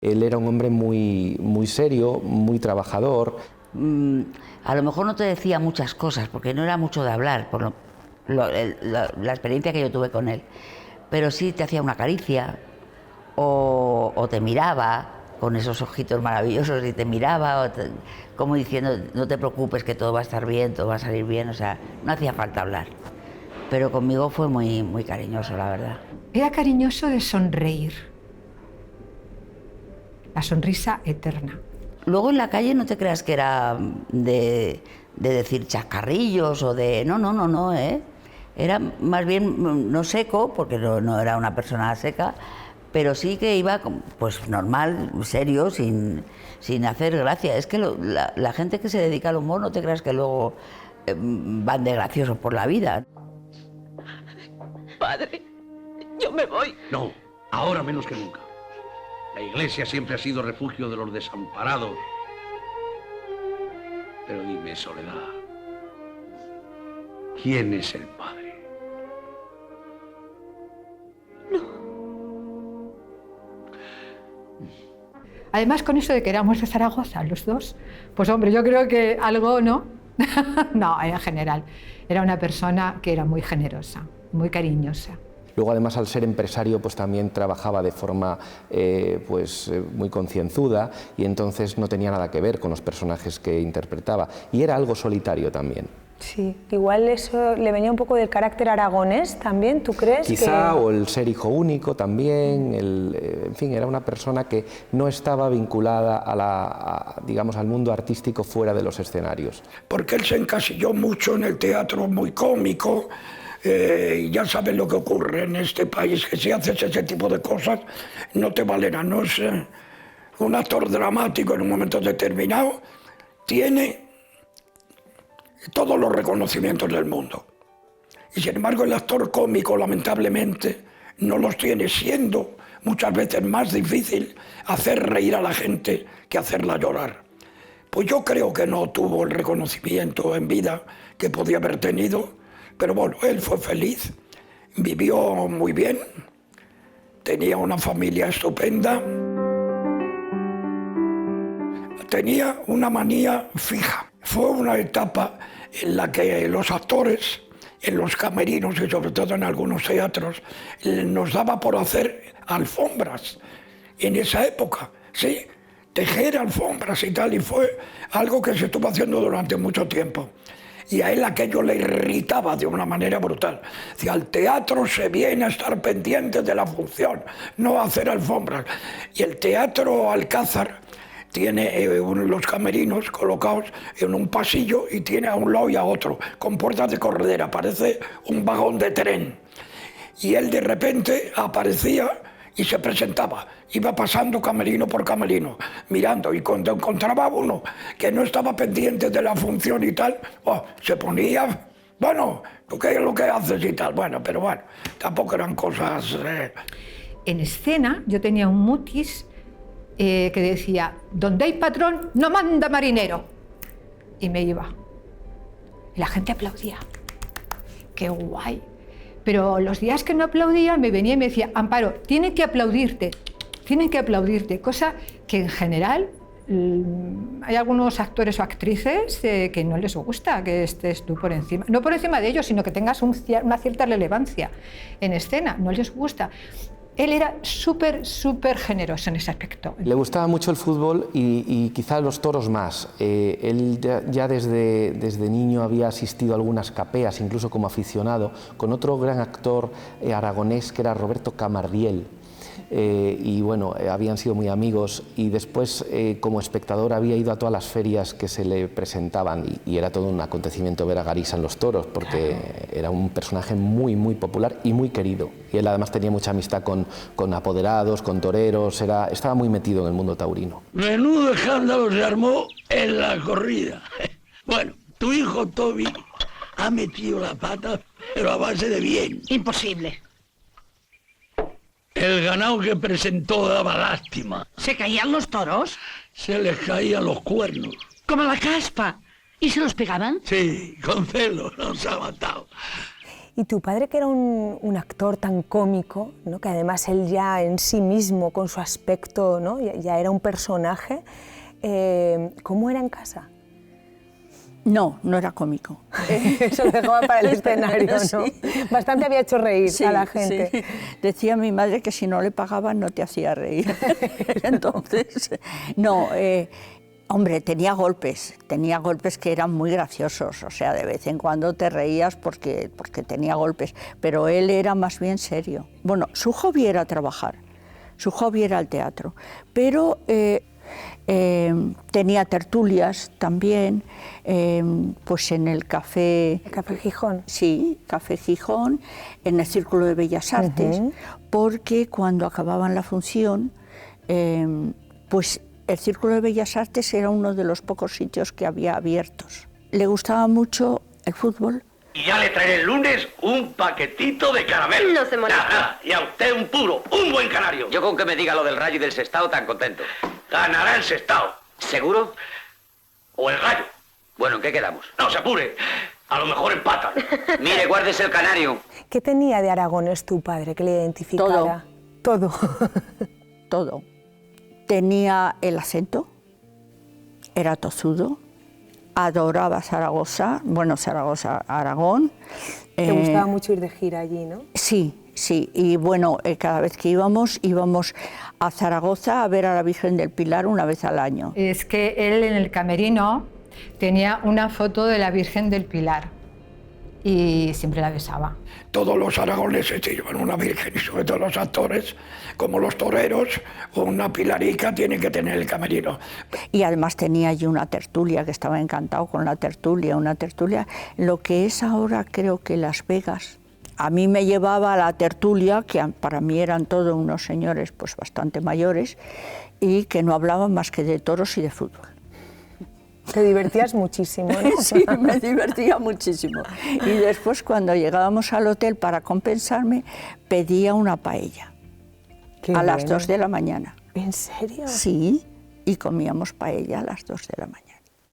Él era un hombre muy serio, muy trabajador. A lo mejor no te decía muchas cosas, porque no era mucho de hablar, por la experiencia que yo tuve con él. Pero sí te hacía una caricia, o te miraba con esos ojitos maravillosos y te miraba, como diciendo, no te preocupes, que todo va a estar bien, todo va a salir bien. O sea, no hacía falta hablar. Pero conmigo fue muy cariñoso, la verdad. Era cariñoso de sonreír. La sonrisa eterna. Luego en la calle no te creas que era de decir chascarrillos o de... No, ¿eh? Era más bien no seco, porque no era una persona seca, pero sí que iba pues normal, serio, sin hacer gracia. Es que la gente que se dedica al humor, no te creas que luego van de graciosos por la vida. Padre, yo me voy. No, ahora menos que nunca. La iglesia siempre ha sido refugio de los desamparados. Pero dime, Soledad, ¿quién es el padre? Además, con eso de que éramos de Zaragoza, los dos, pues hombre, yo creo que algo, ¿no? No, en general. Era una persona que era muy generosa, muy cariñosa. Luego, además, al ser empresario, pues también trabajaba de forma muy concienzuda, y entonces no tenía nada que ver con los personajes que interpretaba. Y era algo solitario también. Sí, igual eso le venía un poco del carácter aragonés también, ¿tú crees? Quizá, o el ser hijo único también, en fin, era una persona que no estaba vinculada digamos, al mundo artístico fuera de los escenarios. Porque él se encasilló mucho en el teatro muy cómico, ya sabes lo que ocurre en este país, que si haces ese tipo de cosas no te valen. No es un actor dramático en un momento determinado, tiene todos los reconocimientos del mundo. Y sin embargo el actor cómico, lamentablemente, no los tiene, siendo muchas veces más difícil hacer reír a la gente que hacerla llorar. Pues yo creo que no tuvo el reconocimiento en vida que podía haber tenido, pero bueno, él fue feliz, vivió muy bien, tenía una familia estupenda, tenía una manía fija. Fue una etapa en la que los actores, en los camerinos y sobre todo en algunos teatros, nos daba por hacer alfombras. En esa época, sí, tejer alfombras y tal, y fue algo que se estuvo haciendo durante mucho tiempo. Y a él aquello le irritaba de una manera brutal. Decía, al teatro se viene a estar pendiente de la función, no a hacer alfombras. Y el Teatro Alcázar tiene los camerinos colocados en un pasillo y tiene a un lado y a otro, con puertas de corredera, parece un vagón de tren. Y él de repente aparecía y se presentaba, iba pasando camerino por camerino, mirando, y cuando encontraba a uno que no estaba pendiente de la función y tal, se ponía, bueno, ¿qué es lo que haces y tal? Bueno, pero bueno, tampoco eran cosas... En escena yo tenía un mutis que decía, donde hay patrón no manda marinero. Y me iba. Y la gente aplaudía. ¡Qué guay! Pero los días que no aplaudía me venía y me decía, Amparo, tienen que aplaudirte, cosa que en general hay algunos actores o actrices que no les gusta que estés tú por encima, no por encima de ellos, sino que tengas una cierta relevancia en escena, no les gusta. Él era súper generoso en ese aspecto. Le gustaba mucho el fútbol y quizá los toros más. Él ya desde niño había asistido a algunas capeas, incluso como aficionado, con otro gran actor aragonés que era Roberto Camardiel. Y bueno, habían sido muy amigos, y después como espectador había ido a todas las ferias que se le presentaban, y era todo un acontecimiento ver a Garisa en los toros, porque era un personaje muy popular y muy querido, y él además tenía mucha amistad con apoderados, con toreros, estaba muy metido en el mundo taurino. Menudo escándalo se armó en la corrida. Bueno, tu hijo Toby ha metido la pata, pero a base de bien. Imposible. El ganado que presentó daba lástima. ¿Se caían los toros? Se les caían los cuernos. Como la caspa. ¿Y se los pegaban? Sí, con celo nos ha matado. Y tu padre, que era un actor tan cómico, ¿no? Que además él ya en sí mismo, con su aspecto, ¿no? ya era un personaje, ¿cómo era en casa? No, no era cómico. Eso lo dejaba para el escenario, ¿no? Sí. Bastante había hecho reír Sí, a la gente. sí. Decía mi madre que si no le pagaban no te hacía reír. Entonces, no, hombre, tenía golpes que eran muy graciosos, o sea, de vez en cuando te reías porque tenía golpes, pero él era más bien serio. Bueno, su hobby era trabajar, su hobby era el teatro, pero tenía tertulias también, pues en el café... ¿Café Gijón? Sí, Café Gijón, en el Círculo de Bellas Artes, porque cuando acababan la función, pues el Círculo de Bellas Artes era uno de los pocos sitios que había abiertos. Le gustaba mucho el fútbol. Y ya le traeré el lunes un paquetito de caramelo. No se moleste. Nada, y a usted un puro, un buen canario. Yo con que me diga lo del Rayo y del Sestao tan contento. Ganará el Sestao. ¿Seguro? O el Rayo. Bueno, ¿en qué quedamos? No se apure. A lo mejor empatan. Mire, guárdese el canario. ¿Qué tenía de Aragonés tu padre que le identificara? Todo. Todo. Tenía el acento, era tozudo, adoraba Zaragoza, bueno, Zaragoza, Aragón. Te gustaba mucho ir de gira allí, ¿no? Sí, sí, y bueno, cada vez que íbamos a Zaragoza a ver a la Virgen del Pilar una vez al año. Es que él en el camerino tenía una foto de la Virgen del Pilar y siempre la besaba. Todos los aragoneses llevan una virgen y sobre todo los actores, como los toreros, una pilarica tienen que tener el camerino. Y además tenía allí una tertulia, que estaba encantado con la tertulia, una tertulia, lo que es ahora creo que Las Vegas. A mí me llevaba a la tertulia, que para mí eran todos unos señores pues bastante mayores y que no hablaban más que de toros y de fútbol. Te divertías muchísimo, ¿no? Sí, me divertía muchísimo. Y después, cuando llegábamos al hotel para compensarme, pedía una paella. A las 2 de la mañana. ¿En serio? Sí, y comíamos paella a las 2 de la mañana.